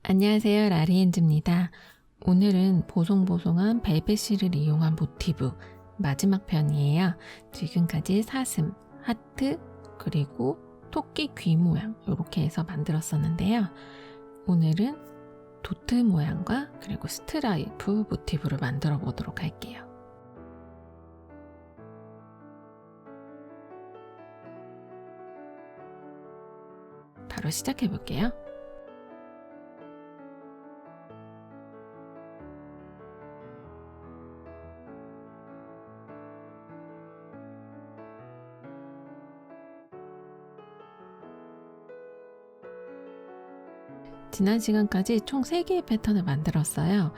안녕하세요, 라리엔즈입니다. 오늘은 보송보송한 벨벳 실을 이용한 모티브 마지막 편이에요. 지금까지 사슴, 하트, 그리고 토끼 귀 모양 이렇게 해서 만들었었는데요. 오늘은 도트 모양과 그리고 스트라이프 모티브를 만들어 보도록 할게요. 바로 시작해 볼게요. 지난 시간까지 총 3개의 패턴을 만들었어요.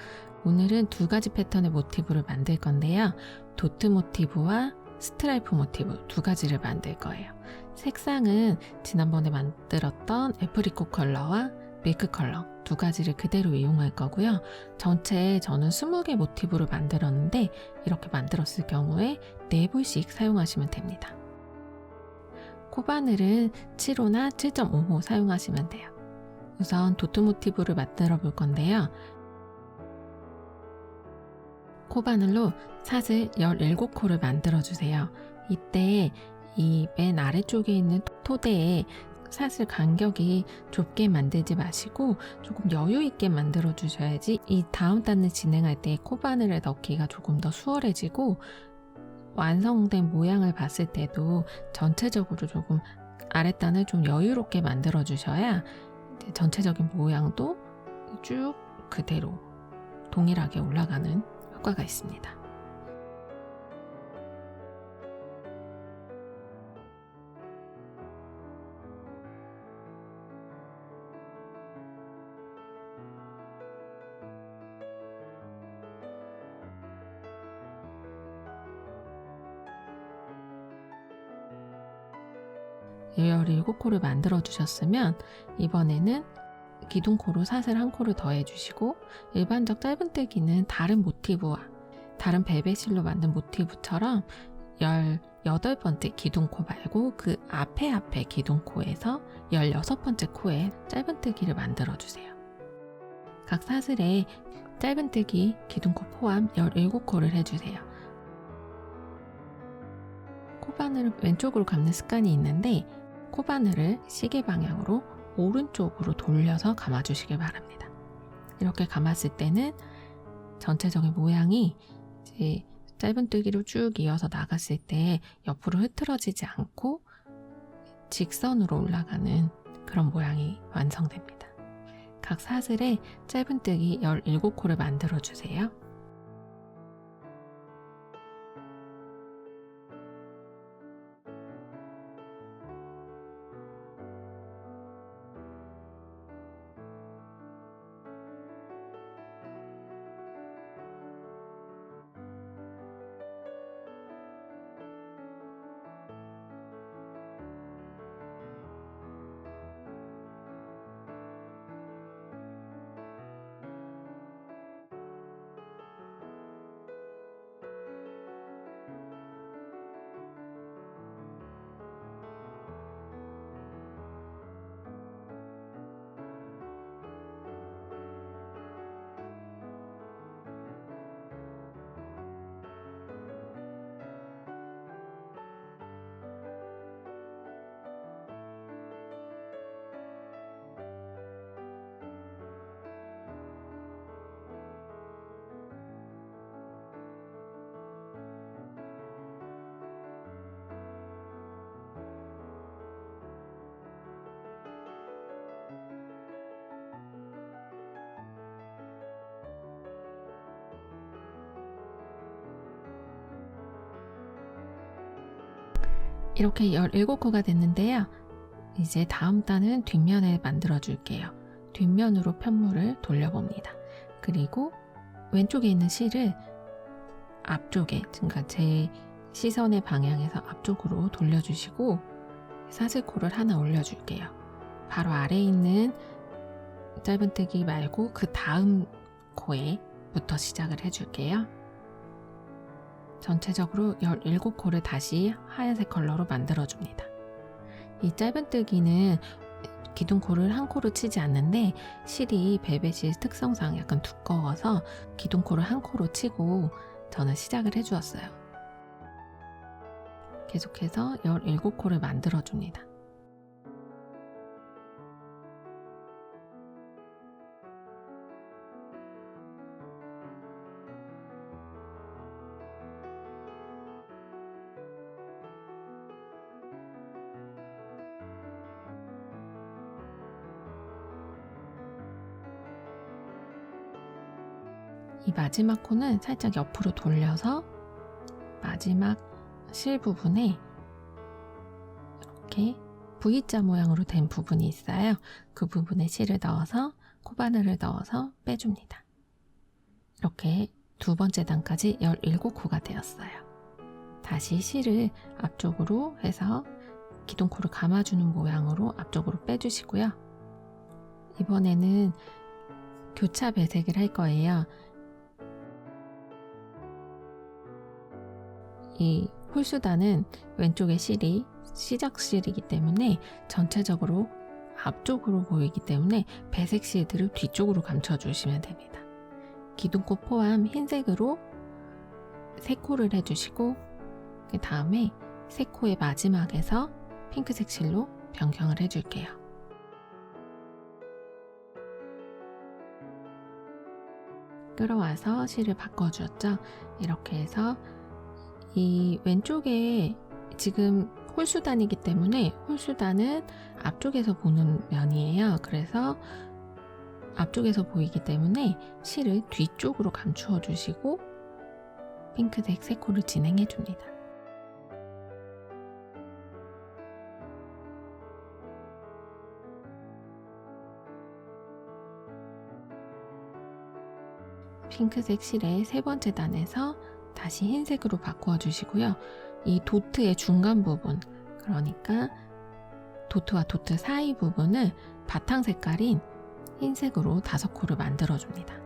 오늘은 2가지 패턴의 모티브를 만들 건데요. 도트 모티브와 스트라이프 모티브 2가지를 만들 거예요. 색상은 지난번에 만들었던 애프리코 컬러와 밀크 컬러 2가지를 그대로 이용할 거고요. 전체에 저는 20개 모티브를 만들었는데 이렇게 만들었을 경우에 4불씩 사용하시면 됩니다. 코바늘은 7호나 7.5호 사용하시면 돼요. 우선 도트 모티브를 만들어 볼 건데요. 코바늘로 사슬 17코를 만들어 주세요. 이때 이 맨 아래쪽에 있는 토대에 사슬 간격이 좁게 만들지 마시고 조금 여유 있게 만들어 주셔야지 이 다음 단을 진행할 때 코바늘을 넣기가 조금 더 수월해지고 완성된 모양을 봤을 때도 전체적으로 조금 아랫단을 좀 여유롭게 만들어 주셔야 전체적인 모양도 쭉 그대로 동일하게 올라가는 효과가 있습니다. 열 7코를 만들어 주셨으면 이번에는 기둥코로 사슬 1코를 더해 주시고 일반적 짧은뜨기는 다른 모티브와 다른 벨벳 실로 만든 모티브처럼 18번째 기둥코 말고 그 앞에 기둥코에서 16번째 코에 짧은뜨기를 만들어 주세요. 각 사슬에 짧은뜨기 기둥코 포함 17코를 해주세요. 코바늘을 왼쪽으로 감는 습관이 있는데 코바늘을 시계 방향으로 오른쪽으로 돌려서 감아주시길 바랍니다. 이렇게 감았을 때는 전체적인 모양이 이제 짧은뜨기로 쭉 이어서 나갔을 때 옆으로 흐트러지지 않고 직선으로 올라가는 그런 모양이 완성됩니다. 각 사슬에 짧은뜨기 17코를 만들어 주세요. 이렇게 17코가 됐는데요. 이제 다음 단은 뒷면을 만들어 줄게요. 뒷면으로 편물을 돌려봅니다. 그리고 왼쪽에 있는 실을 앞쪽에, 그러니까 제 시선의 방향에서 앞쪽으로 돌려주시고 사슬코를 하나 올려줄게요. 바로 아래에 있는 짧은뜨기 말고 그 다음 코에부터 시작을 해줄게요. 전체적으로 17코를 다시 하얀색 컬러로 만들어줍니다. 이 짧은뜨기는 기둥코를 한 코로 치지 않는데 실이 벨벳이 특성상 약간 두꺼워서 기둥코를 한 코로 치고 저는 시작을 해주었어요. 계속해서 17코를 만들어줍니다. 이 마지막 코는 살짝 옆으로 돌려서 마지막 실 부분에 이렇게 V자 모양으로 된 부분이 있어요. 그 부분에 실을 넣어서 코바늘을 넣어서 빼줍니다. 이렇게 두 번째 단까지 17코가 되었어요. 다시 실을 앞쪽으로 해서 기둥코를 감아주는 모양으로 앞쪽으로 빼주시고요. 이번에는 교차 배색을 할 거예요. 이 홀수단은 왼쪽의 실이 시작 실이기 때문에 전체적으로 앞쪽으로 보이기 때문에 배색 실들을 뒤쪽으로 감춰주시면 됩니다. 기둥코 포함 흰색으로 3코를 해주시고 그 다음에 3코의 마지막에서 핑크색 실로 변경을 해줄게요. 끌어와서 실을 바꿔주었죠. 이렇게 해서 이 왼쪽에 지금 홀수단이기 때문에 홀수단은 앞쪽에서 보는 면이에요. 그래서 앞쪽에서 보이기 때문에 실을 뒤쪽으로 감추어 주시고 핑크색 3코를 진행해 줍니다. 핑크색 실의 3번째 단에서 다시 흰색으로 바꾸어 주시고요. 이 도트의 중간 부분, 그러니까 도트와 도트 사이 부분을 바탕 색깔인 흰색으로 5코를 만들어 줍니다.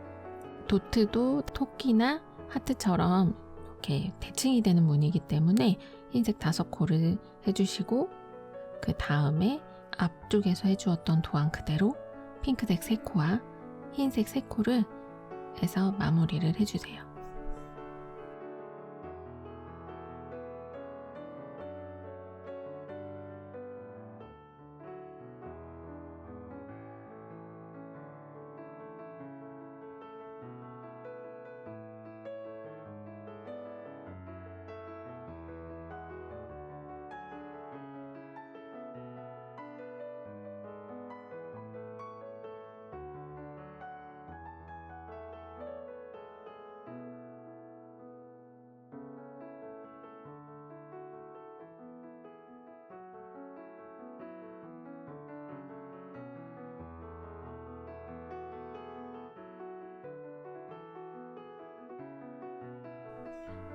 도트도 토끼나 하트처럼 이렇게 대칭이 되는 무늬이기 때문에 흰색 5코를 해주시고 그 다음에 앞쪽에서 해주었던 도안 그대로 핑크색 3코와 흰색 3코를 해서 마무리를 해주세요.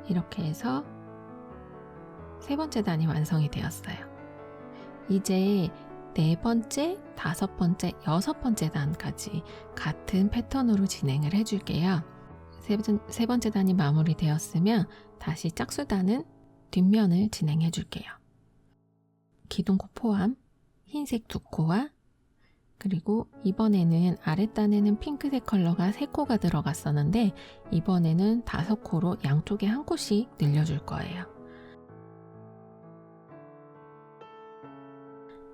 이렇게 해서 3번째 단이 완성이 되었어요. 이제 4번째, 5번째, 6번째 단까지 같은 패턴으로 진행을 해줄게요. 세 번째 단이 마무리되었으면 다시 짝수단은 뒷면을 진행해 줄게요. 기둥코 포함 흰색 2코와 그리고 이번에는 아랫단에는 핑크색 컬러가 3코가 들어갔었는데 이번에는 5코로 양쪽에 1코씩 늘려줄 거예요.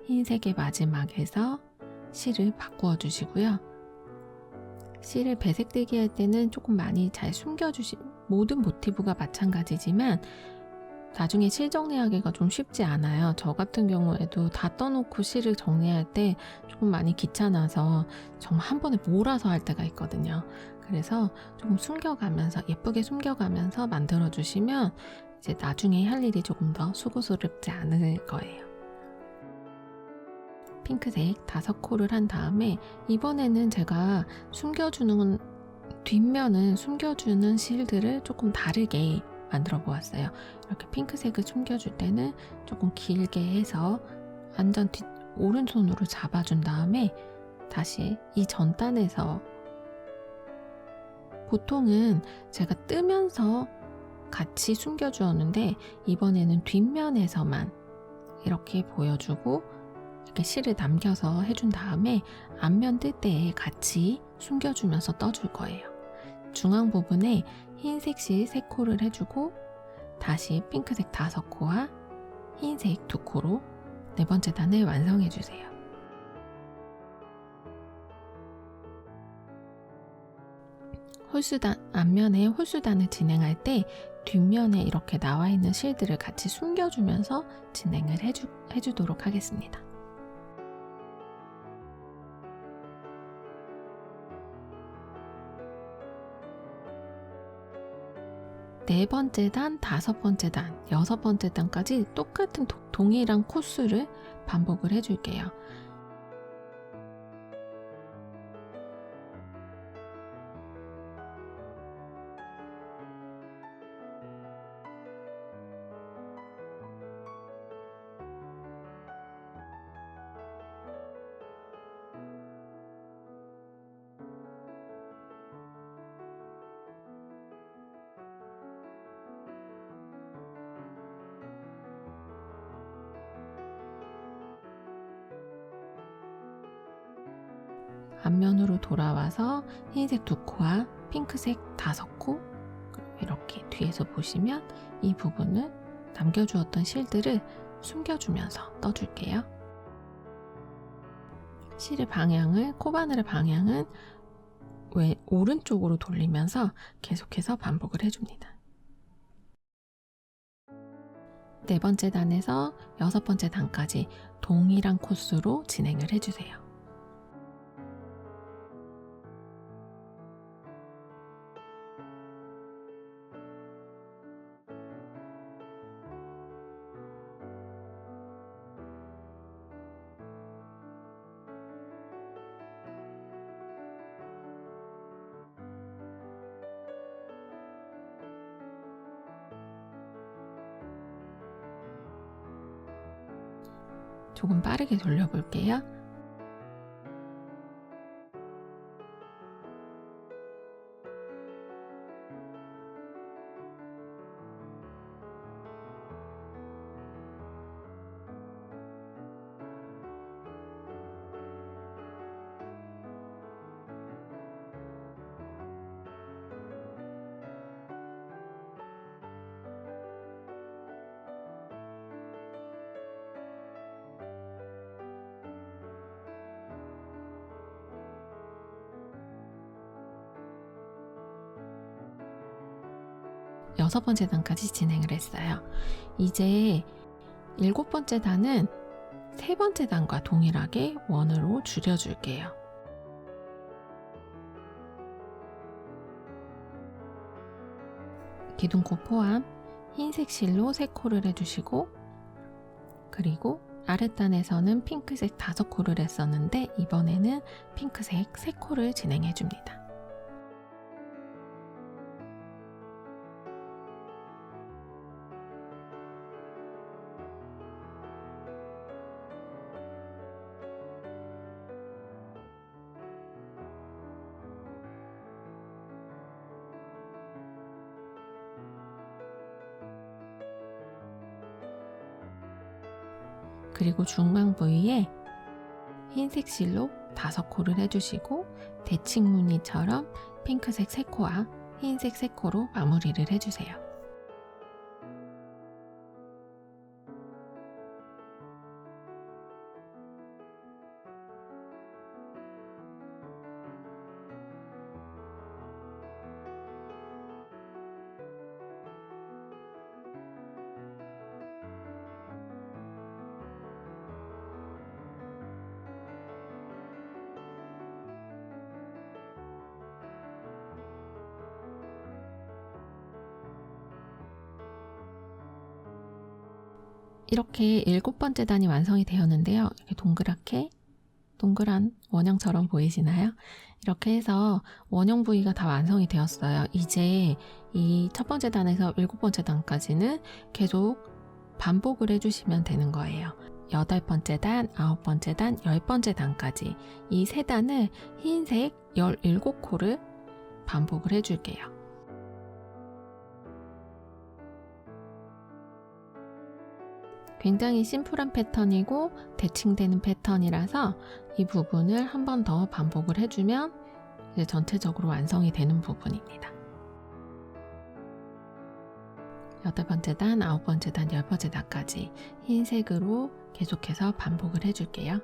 흰색의 마지막에서 실을 바꾸어 주시고요. 실을 배색되게 할 때는 조금 많이 잘 모든 모티브가 마찬가지지만 나중에 실 정리하기가 좀 쉽지 않아요. 저 같은 경우에도 다 떠놓고 실을 정리할 때 조금 많이 귀찮아서 정말 한 번에 몰아서 할 때가 있거든요. 그래서 조금 숨겨가면서 예쁘게 숨겨가면서 만들어 주시면 이제 나중에 할 일이 조금 더 수고스럽지 않을 거예요. 핑크색 5코를 한 다음에 이번에는 제가 뒷면은 숨겨주는 실들을 조금 다르게 만들어 보았어요. 이렇게 핑크색을 숨겨줄 때는 조금 길게 해서 완전 오른손으로 잡아준 다음에 다시 이 전단에서 보통은 제가 뜨면서 같이 숨겨주었는데 이번에는 뒷면에서만 이렇게 보여주고 이렇게 실을 남겨서 해준 다음에 앞면 뜰 때에 같이 숨겨주면서 떠줄 거예요. 중앙 부분에 흰색 실 3코를 해주고 다시 핑크색 5코와 흰색 2코로 4번째 단을 완성해주세요. 앞면에 홀수단을 진행할 때 뒷면에 이렇게 나와 있는 실들을 같이 숨겨주면서 진행을 해주도록 하겠습니다. 네 번째 단, 5번째 단, 6번째 단까지 똑같은 동일한 코스를 반복을 해줄게요. 앞면으로 돌아와서 흰색 2코와 핑크색 5코, 이렇게 뒤에서 보시면 이 부분을 남겨주었던 실들을 숨겨주면서 떠줄게요. 실의 방향을, 코바늘의 방향은 오른쪽으로 돌리면서 계속해서 반복을 해줍니다. 4번째 단에서 6번째 단까지 동일한 코스로 진행을 해주세요. 조금 빠르게 돌려볼게요. 여섯 번째 단까지 진행을 했어요. 이제 7번째 단은 3번째 단과 동일하게 원으로 줄여줄게요. 기둥코 포함 흰색 실로 3코를 해주시고, 그리고 아랫단에서는 핑크색 5코를 했었는데 이번에는 핑크색 3코를 진행해줍니다. 그리고 중앙 부위에 흰색 실로 5코를 해주시고 대칭무늬처럼 핑크색 3코와 흰색 3코로 마무리를 해주세요. 이렇게 7번째 단이 완성이 되었는데요. 이렇게 동그란 원형처럼 보이시나요? 이렇게 해서 원형 부위가 다 완성이 되었어요. 이제 이 첫 번째 단에서 7번째 단까지는 계속 반복을 해주시면 되는 거예요. 8번째 단, 9번째 단, 10번째 단까지 이 3단을 흰색 17코를 반복을 해줄게요. 굉장히 심플한 패턴이고 대칭되는 패턴이라서 이 부분을 한 번 더 반복을 해주면 이제 전체적으로 완성이 되는 부분입니다. 8번째 단, 9번째 단, 10번째 단까지 흰색으로 계속해서 반복을 해줄게요.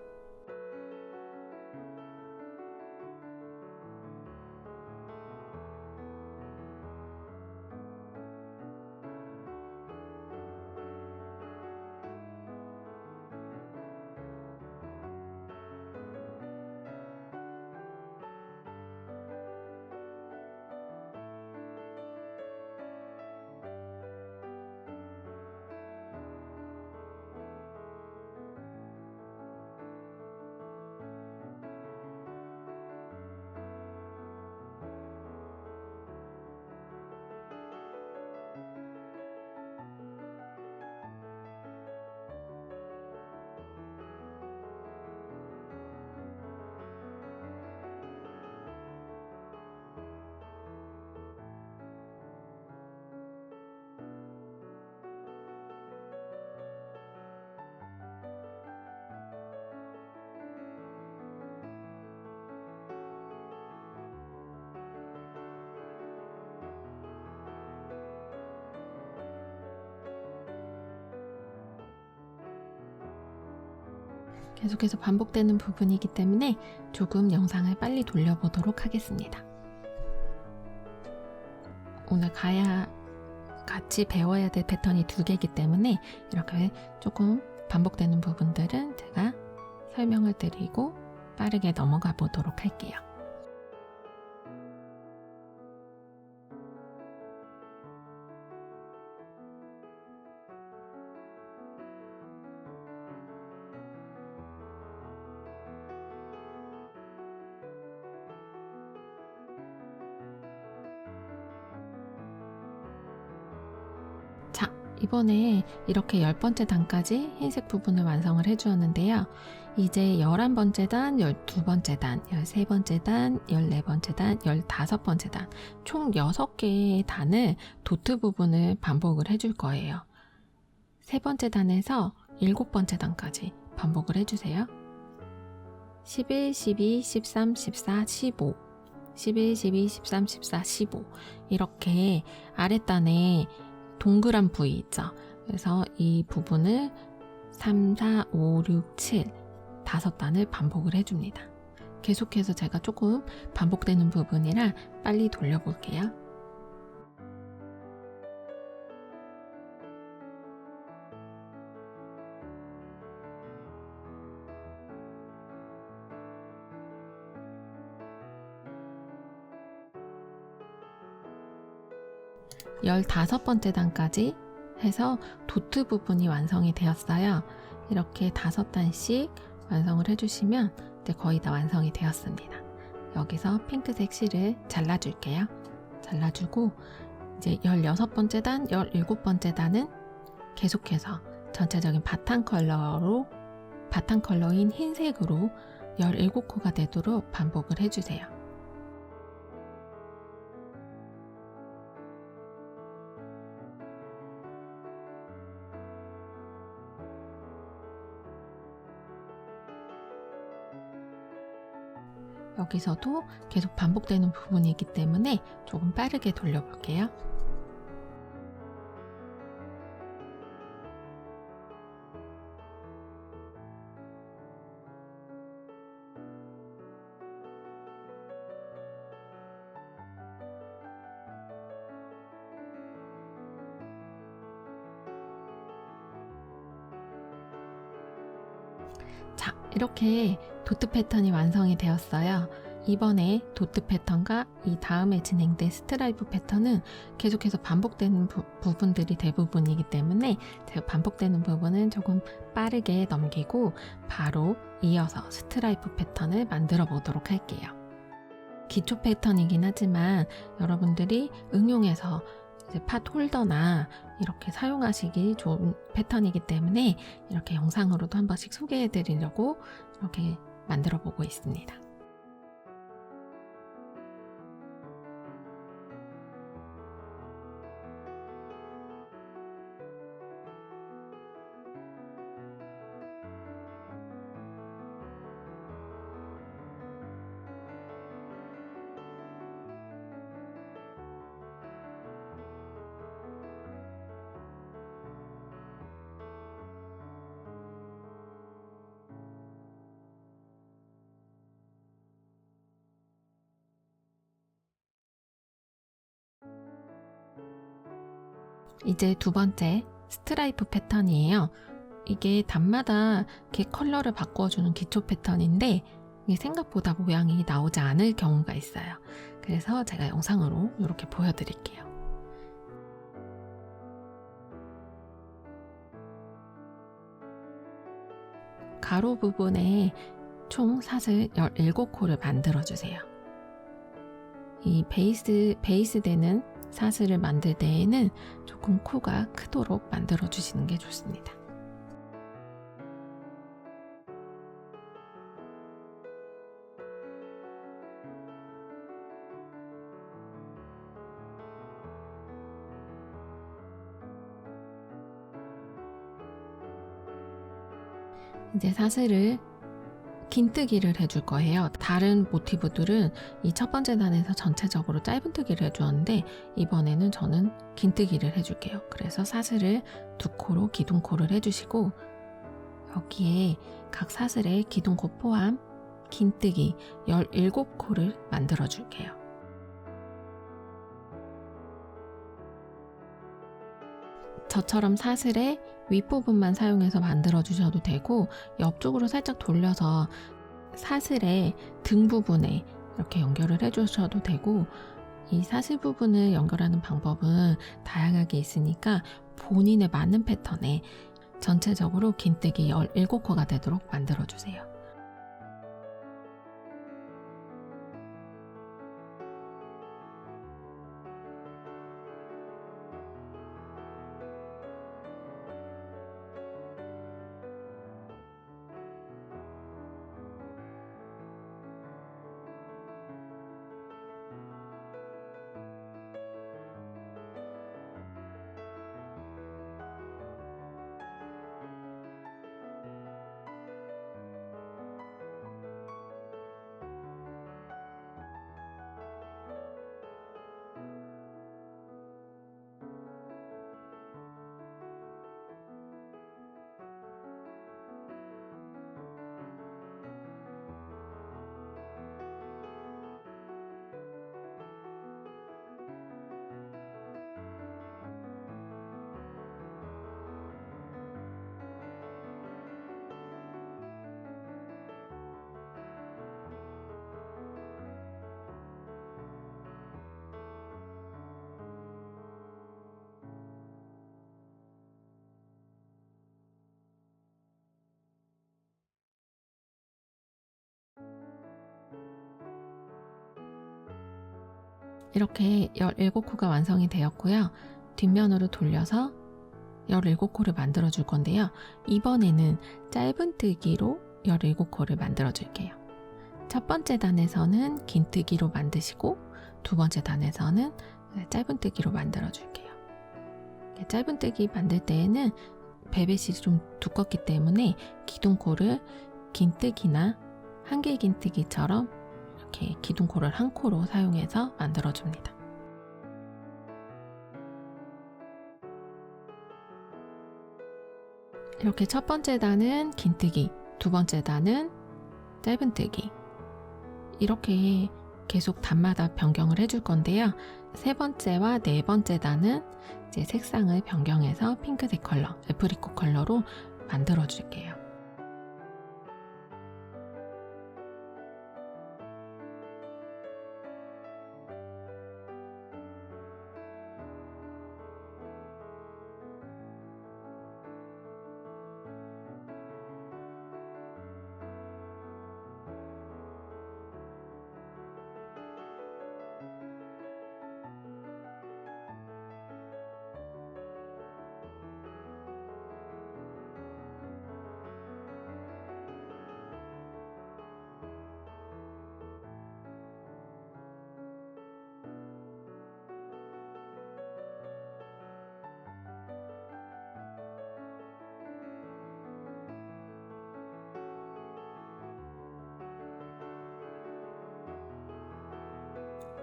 계속해서 반복되는 부분이기 때문에 조금 영상을 빨리 돌려보도록 하겠습니다. 오늘 같이 배워야 될 패턴이 2개이기 때문에 이렇게 조금 반복되는 부분들은 제가 설명을 드리고 빠르게 넘어가 보도록 할게요. 자, 이번에 이렇게 10번째 단까지 흰색 부분을 완성을 해주었는데요. 이제 11번째 단, 12번째 단, 13번째 단, 14번째 단, 15번째 단, 총 6개의 단을 도트 부분을 반복을 해줄 거예요. 3번째 단에서 7번째 단까지 반복을 해주세요. 11, 12, 13, 14, 15 11, 12, 13, 14, 15 이렇게 아랫단에 동그란 부위 있죠. 그래서 이 부분을 3, 4, 5, 6, 7 5단을 반복을 해줍니다. 계속해서 제가 조금 반복되는 부분이라 빨리 돌려볼게요. 열다섯 번째 단까지 해서 도트 부분이 완성이 되었어요. 이렇게 5단씩 완성을 해주시면 이제 거의 다 완성이 되었습니다. 여기서 핑크색 실을 잘라줄게요. 잘라주고 이제 16번째 단, 17번째 단은 계속해서 전체적인 바탕 컬러인 흰색으로 17코가 되도록 반복을 해주세요. 여기서도 계속 반복되는 부분이기 때문에 조금 빠르게 돌려볼게요. 자, 이렇게 도트 패턴이 완성이 되었어요. 이번에 도트 패턴과 이 다음에 진행된 스트라이프 패턴은 계속해서 반복되는 부분들이 대부분이기 때문에 제가 반복되는 부분은 조금 빠르게 넘기고 바로 이어서 스트라이프 패턴을 만들어 보도록 할게요. 기초 패턴이긴 하지만 여러분들이 응용해서 이제 팟 홀더나 이렇게 사용하시기 좋은 패턴이기 때문에 이렇게 영상으로도 한 번씩 소개해 드리려고 이렇게 만들어 보고 있습니다. 이제 두 번째 스트라이프 패턴이에요. 이게 단마다 이렇게 컬러를 바꿔주는 기초 패턴인데 이게 생각보다 모양이 나오지 않을 경우가 있어요. 그래서 제가 영상으로 이렇게 보여드릴게요. 가로 부분에 총 사슬 17코를 만들어주세요. 이 베이스 되는 사슬을 만들 때에는 조금 코가 크도록 만들어주시는 게 좋습니다. 이제 사슬을 긴뜨기를 해줄 거예요. 다른 모티브들은 이 첫 번째 단에서 전체적으로 짧은뜨기를 해주었는데 이번에는 저는 긴뜨기를 해줄게요. 그래서 사슬을 2코로 기둥코를 해주시고 여기에 각 사슬에 기둥코 포함 긴뜨기 17코를 만들어 줄게요. 저처럼 사슬의 윗부분만 사용해서 만들어 주셔도 되고 옆쪽으로 살짝 돌려서 사슬의 등 부분에 이렇게 연결을 해 주셔도 되고 이 사슬 부분을 연결하는 방법은 다양하게 있으니까 본인에 맞는 패턴에 전체적으로 긴뜨기 17코가 되도록 만들어 주세요. 이렇게 17코가 완성이 되었고요. 뒷면으로 돌려서 17코를 만들어 줄 건데요. 이번에는 짧은뜨기로 17코를 만들어 줄게요. 첫 번째 단에서는 긴뜨기로 만드시고 두 번째 단에서는 짧은뜨기로 만들어 줄게요. 짧은뜨기 만들 때에는 베벳이 좀 두껍기 때문에 기둥코를 긴뜨기나 한길 긴뜨기처럼 이렇게 기둥코를 한 코로 사용해서 만들어줍니다. 이렇게 첫 번째 단은 긴뜨기, 두 번째 단은 짧은뜨기 이렇게 계속 단마다 변경을 해줄 건데요. 세 번째와 네 번째 단은 이제 색상을 변경해서 핑크색 컬러, 애프리코 컬러로 만들어 줄게요.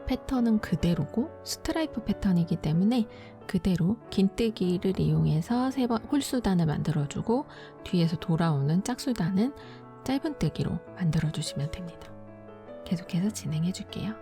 패턴은 그대로고 스트라이프 패턴이기 때문에 그대로 긴뜨기를 이용해서 3번 홀수단을 만들어주고 뒤에서 돌아오는 짝수단은 짧은뜨기로 만들어주시면 됩니다. 계속해서 진행해 줄게요.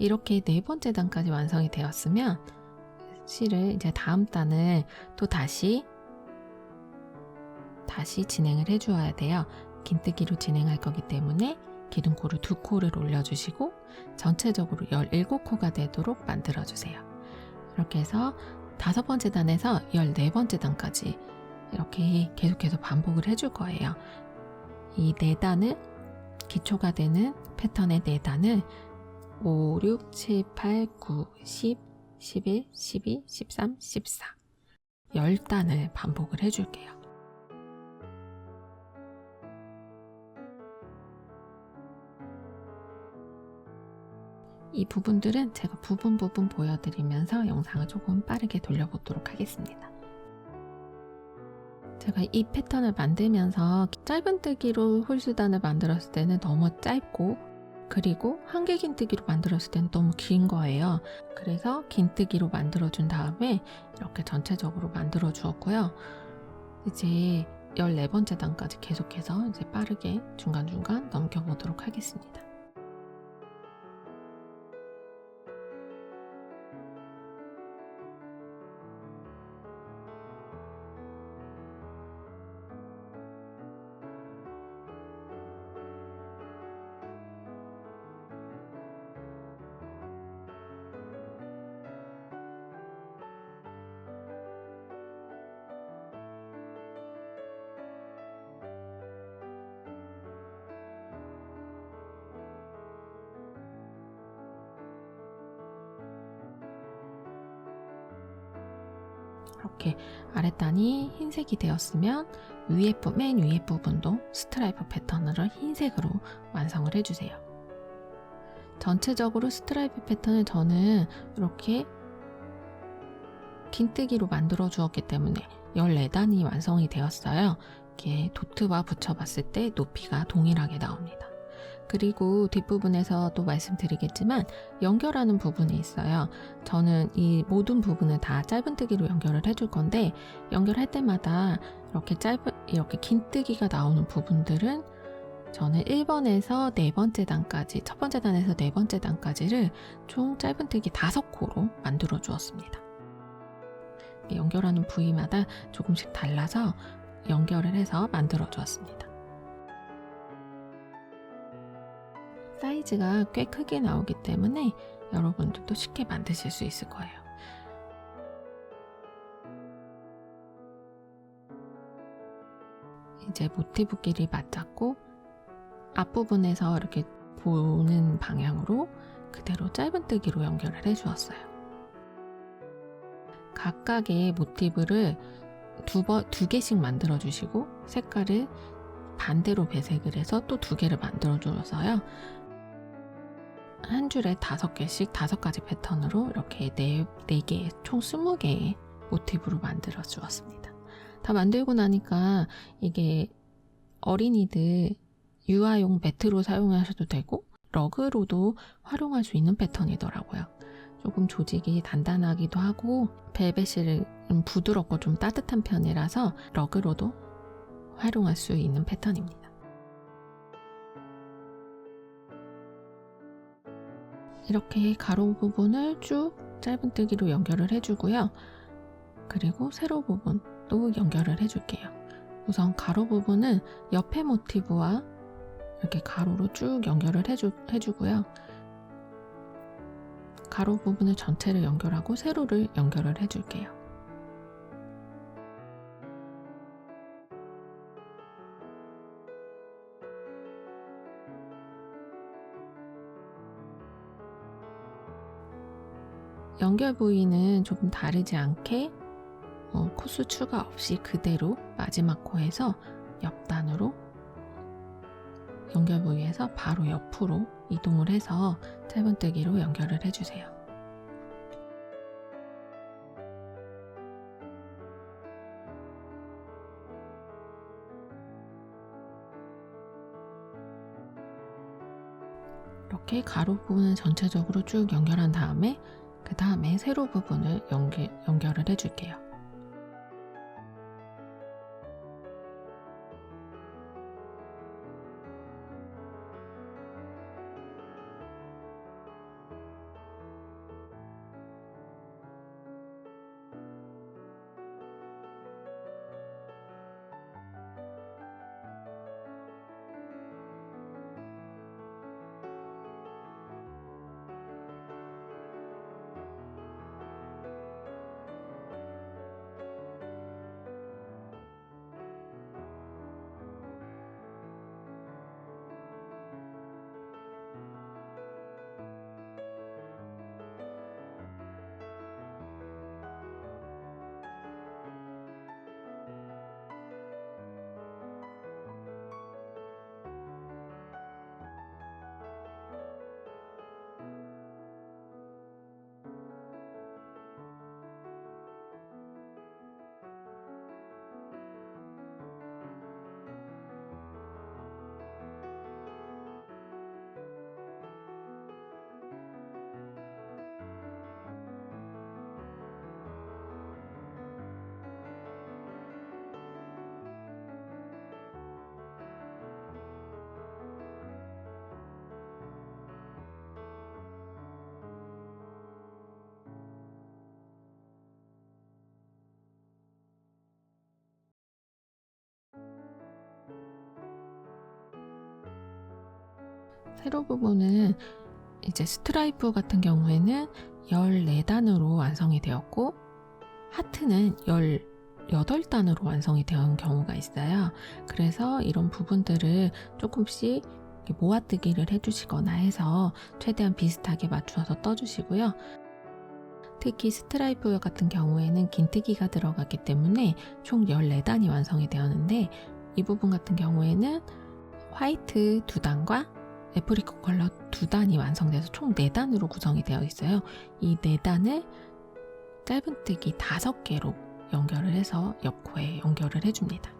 이렇게 네 번째 단까지 완성이 되었으면 실을 이제 다음 단을 또 다시 진행을 해 주어야 돼요. 긴뜨기로 진행할 거기 때문에 기둥코를 2코를 올려주시고 전체적으로 17코가 되도록 만들어주세요. 이렇게 해서 5번째 단에서 14번째 단까지 이렇게 계속해서 반복을 해줄 거예요. 이 4단을 기초가 되는 패턴의 4단을 5, 6, 7, 8, 9, 10, 11, 12, 13, 14 10단을 반복을 해줄게요. 이 부분들은 제가 부분 보여드리면서 영상을 조금 빠르게 돌려보도록 하겠습니다. 제가 이 패턴을 만들면서 짧은뜨기로 홀수단을 만들었을 때는 너무 짧고, 그리고 한길 긴뜨기로 만들었을 때는 너무 긴 거예요. 그래서 긴뜨기로 만들어준 다음에 이렇게 전체적으로 만들어 주었고요. 이제 14번째 단까지 계속해서 이제 빠르게 중간중간 넘겨보도록 하겠습니다. 이렇게 아랫단이 흰색이 되었으면 맨 위에 부분도 스트라이프 패턴으로 흰색으로 완성을 해주세요. 전체적으로 스트라이프 패턴을 저는 이렇게 긴뜨기로 만들어 주었기 때문에 14단이 완성이 되었어요. 이렇게 도트와 붙여봤을 때 높이가 동일하게 나옵니다. 그리고 뒷부분에서 또 말씀드리겠지만 연결하는 부분이 있어요. 저는 이 모든 부분을 다 짧은뜨기로 연결을 해줄 건데, 연결할 때마다 이렇게 긴뜨기가 나오는 부분들은 저는 1번에서 4번째 단까지, 첫 번째 단에서 4번째 단까지를 총 짧은뜨기 5코로 만들어 주었습니다. 연결하는 부위마다 조금씩 달라서 연결을 해서 만들어 주었습니다. 사이즈가 꽤 크게 나오기 때문에 여러분들도 쉽게 만드실 수 있을 거예요. 이제 모티브끼리 맞잡고 앞부분에서 이렇게 보는 방향으로 그대로 짧은뜨기로 연결을 해 주었어요. 각각의 모티브를 두 개씩 만들어 주시고 색깔을 반대로 배색을 해서 또 2개를 만들어 줘서요. 한 줄에 5개씩 5가지 패턴으로 이렇게 4개, 총 20개의 모티브로 만들어 주었습니다. 다 만들고 나니까 이게 어린이들 유아용 매트로 사용하셔도 되고 러그로도 활용할 수 있는 패턴이더라고요. 조금 조직이 단단하기도 하고 벨벳이 부드럽고 좀 따뜻한 편이라서 러그로도 활용할 수 있는 패턴입니다. 이렇게 가로 부분을 쭉 짧은뜨기로 연결을 해주고요. 그리고 세로 부분도 연결을 해줄게요. 우선 가로 부분은 옆에 모티브와 이렇게 가로로 쭉 연결을 해주고요. 가로 부분을 전체를 연결하고 세로를 연결을 해줄게요. 연결 부위는 조금 다르지 않게 코스 추가 없이 그대로 마지막 코에서 옆단으로 연결 부위에서 바로 옆으로 이동을 해서 짧은뜨기로 연결을 해주세요. 이렇게 가로 부분을 전체적으로 쭉 연결한 다음에 그 다음에 세로 부분을 연결을 해줄게요. 세로 부분은 이제 스트라이프 같은 경우에는 14단으로 완성이 되었고 하트는 18단으로 완성이 되는 경우가 있어요. 그래서 이런 부분들을 조금씩 모아뜨기를 해주시거나 해서 최대한 비슷하게 맞추어서 떠주시고요. 특히 스트라이프 같은 경우에는 긴뜨기가 들어갔기 때문에 총 14단이 완성이 되었는데 이 부분 같은 경우에는 화이트 2단과 애프리코 컬러 2단이 완성돼서 총 4단으로 구성이 되어 있어요. 이 4단을 짧은뜨기 5개로 연결을 해서 옆코에 연결을 해줍니다.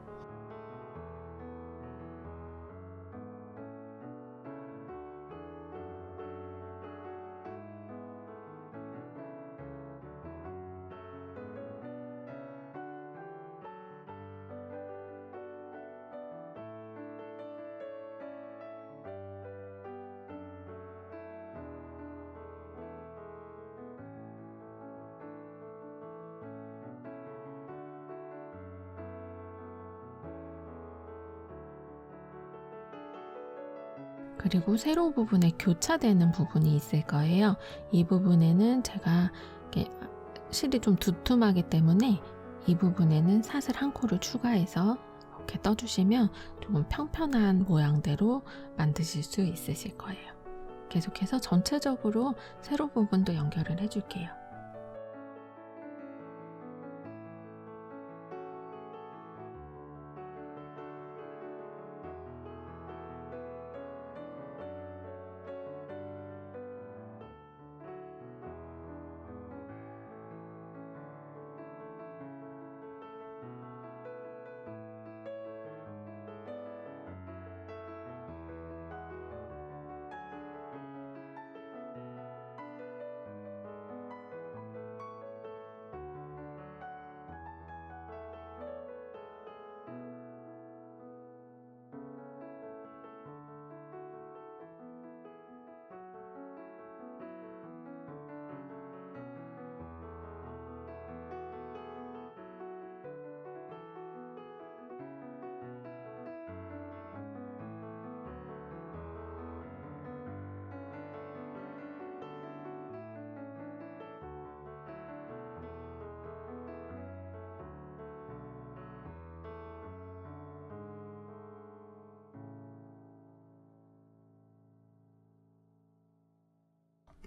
그리고 세로 부분에 교차되는 부분이 있을 거예요. 이 부분에는 제가 실이 좀 두툼하기 때문에 이 부분에는 사슬 한 코를 추가해서 이렇게 떠주시면 조금 평평한 모양대로 만드실 수 있으실 거예요. 계속해서 전체적으로 세로 부분도 연결을 해줄게요.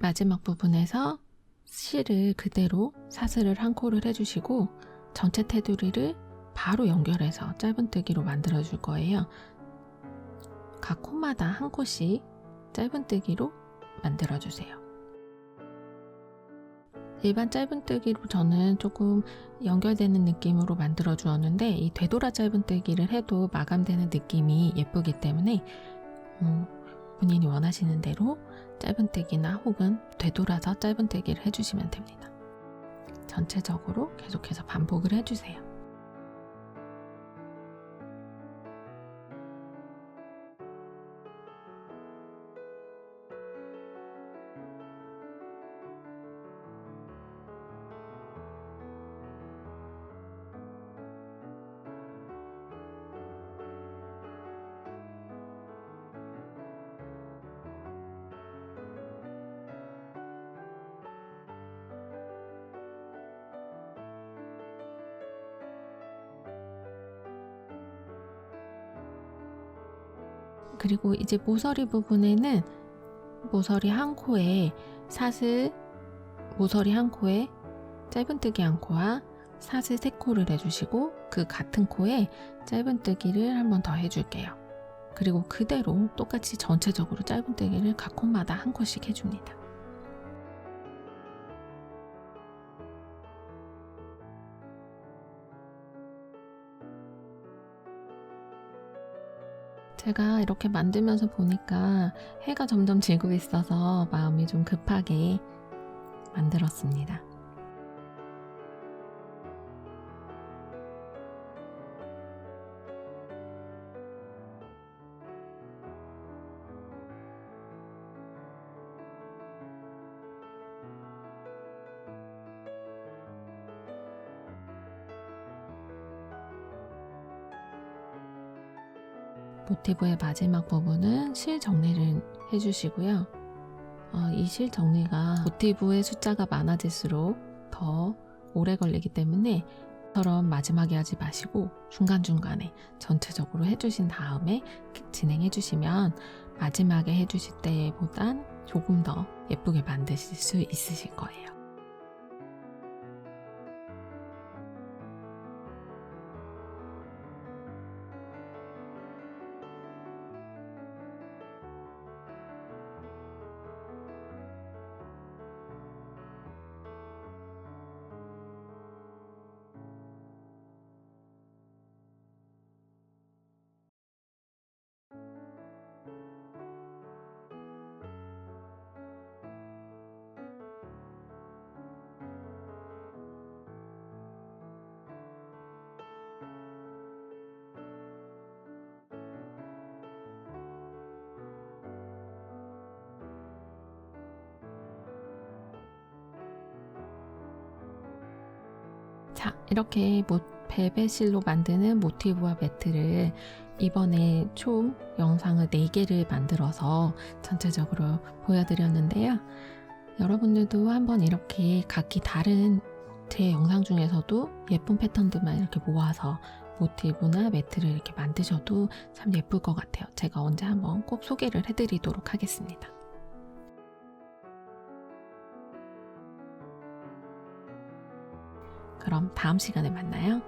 마지막 부분에서 실을 그대로 사슬을 한 코를 해주시고 전체 테두리를 바로 연결해서 짧은뜨기로 만들어 줄 거예요. 각 코마다 한 코씩 짧은뜨기로 만들어 주세요. 일반 짧은뜨기로 저는 조금 연결되는 느낌으로 만들어 주었는데 이 되돌아 짧은뜨기를 해도 마감되는 느낌이 예쁘기 때문에 본인이 원하시는 대로 짧은뜨기나 혹은 되돌아서 짧은뜨기를 해주시면 됩니다. 전체적으로 계속해서 반복을 해주세요. 그리고 이제 모서리 부분에는 모서리 한 코에 짧은뜨기 한 코와 사슬 3코를 해주시고 그 같은 코에 짧은뜨기를 한 번 더 해줄게요. 그리고 그대로 똑같이 전체적으로 짧은뜨기를 각 코마다 한 코씩 해줍니다. 제가 이렇게 만들면서 보니까 해가 점점 지고 있어서 마음이 좀 급하게 만들었습니다. 모티브의 마지막 부분은 실 정리를 해주시고요. 이 실 정리가 모티브의 숫자가 많아질수록 더 오래 걸리기 때문에 처럼 마지막에 하지 마시고 중간중간에 전체적으로 해주신 다음에 진행해 주시면 마지막에 해주실 때보단 조금 더 예쁘게 만드실 수 있으실 거예요. 자, 이렇게 벨벳실로 만드는 모티브와 매트를 이번에 총 영상을 4개를 만들어서 전체적으로 보여드렸는데요. 여러분들도 한번 이렇게 각기 다른 제 영상 중에서도 예쁜 패턴들만 이렇게 모아서 모티브나 매트를 이렇게 만드셔도 참 예쁠 것 같아요. 제가 언제 한번 꼭 소개를 해드리도록 하겠습니다. 그럼 다음 시간에 만나요.